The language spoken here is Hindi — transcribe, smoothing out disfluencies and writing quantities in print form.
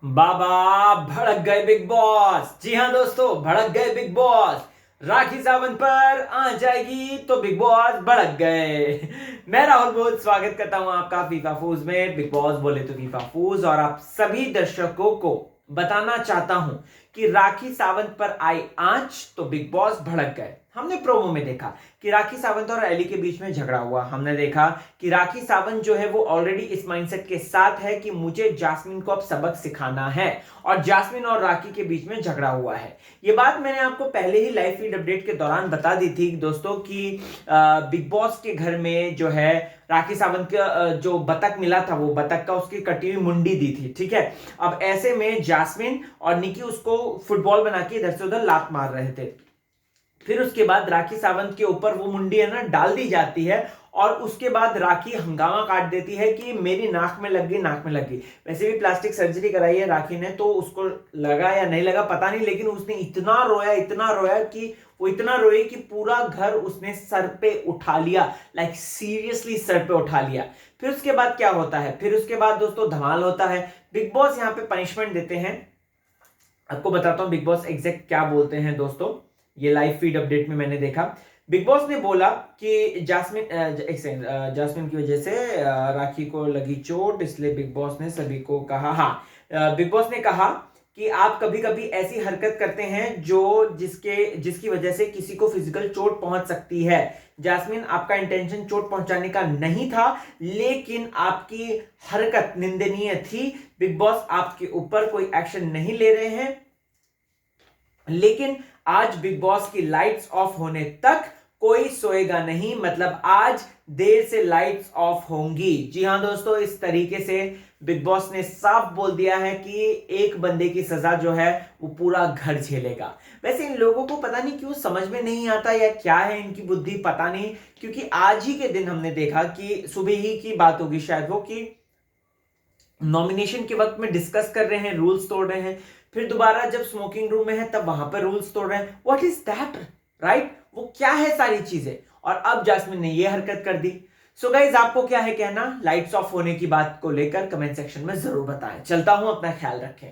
बाबा भड़क गए बिग बॉस। जी हाँ दोस्तों, भड़क गए बिग बॉस। राखी सावंत पर आ जाएगी तो बिग बॉस भड़क गए। मैं राहुल बोध स्वागत करता हूं आपका फीफा फूज में। बिग बॉस बोले तो फीफा फूज, और आप सभी दर्शकों को बताना चाहता हूं कि राखी सावंत पर आई आंच तो बिग बॉस भड़क गए। हमने प्रोमो में देखा कि राखी सावंत और एली के बीच में झगड़ा हुआ। हमने देखा कि राखी सावंत जो है वो ऑलरेडी इस माइंडसेट के साथ है कि मुझे जास्मिन को अब सबक सिखाना है, और जास्मिन और राखी के बीच में झगड़ा हुआ है। ये बात मैंने आपको पहले ही लाइव फीड अपडेट के दौरान बता दी थी दोस्तों कि बिग बॉस के घर में जो है राखी सावंत का जो बतख मिला था, वो बतख का उसकी कटी हुई मुंडी दी थी। ठीक है, अब ऐसे में जास्मिन और निकी उसको फुटबॉल बना के इधर से उधर लात मार रहे थे। फिर उसके बाद राखी सावंत के ऊपर वो मुंडी है ना डाल दी जाती है, और उसके बाद राखी हंगामा काट देती है कि मेरी नाक में लग गई, नाक में लग गई। वैसे भी प्लास्टिक सर्जरी कराई है राखी ने, तो उसको लगा या नहीं लगा पता नहीं, लेकिन उसने इतना रोया कि वो इतना रोई कि पूरा घर उसने सर पे उठा लिया। लाइक सीरियसली सर पे उठा लिया। फिर उसके बाद क्या होता है? फिर उसके बाद दोस्तों धमाल होता है। बिग बॉस यहाँ पे पनिशमेंट देते हैं। आपको बताता हूं बिग बॉस एग्जैक्ट क्या बोलते हैं दोस्तों। ये लाइव फीड अपडेट में मैंने देखा। बिग बॉस ने बोला कि जास्मिन की वजह से राखी को लगी चोट, इसलिए बिग बॉस ने सभी को कहा, बिग बॉस ने कहा कि आप कभी कभी ऐसी हरकत करते हैं जो जिसकी वजह से किसी को फिजिकल चोट पहुंच सकती है। जास्मिन, आपका इंटेंशन चोट पहुंचाने का नहीं था, लेकिन आपकी हरकत निंदनीय थी। बिग बॉस आपके ऊपर कोई एक्शन नहीं ले रहे हैं, लेकिन आज बिग बॉस की लाइट्स ऑफ होने तक कोई सोएगा नहीं। मतलब आज देर से लाइट्स ऑफ होंगी। जी हां दोस्तों, इस तरीके से बिग बॉस ने साफ बोल दिया है कि एक बंदे की सजा जो है वो पूरा घर झेलेगा। वैसे इन लोगों को पता नहीं क्यों समझ में नहीं आता, या क्या है इनकी बुद्धि पता नहीं। क्योंकि आज ही के दिन हमने देखा कि सुबह ही की बात होगी शायद वो, कि नॉमिनेशन के वक्त में डिस्कस कर रहे हैं, रूल्स तोड़ रहे हैं। फिर दोबारा जब स्मोकिंग रूम में है तब वहां पर रूल्स तोड़ रहे हैं। What is that, right? वो क्या है सारी चीजें? और अब जास्मिन ने ये हरकत कर दी। सो गाइज, आपको क्या है कहना लाइट्स ऑफ होने की बात को लेकर? कमेंट सेक्शन में जरूर बताएं। चलता हूं, अपना ख्याल रखें।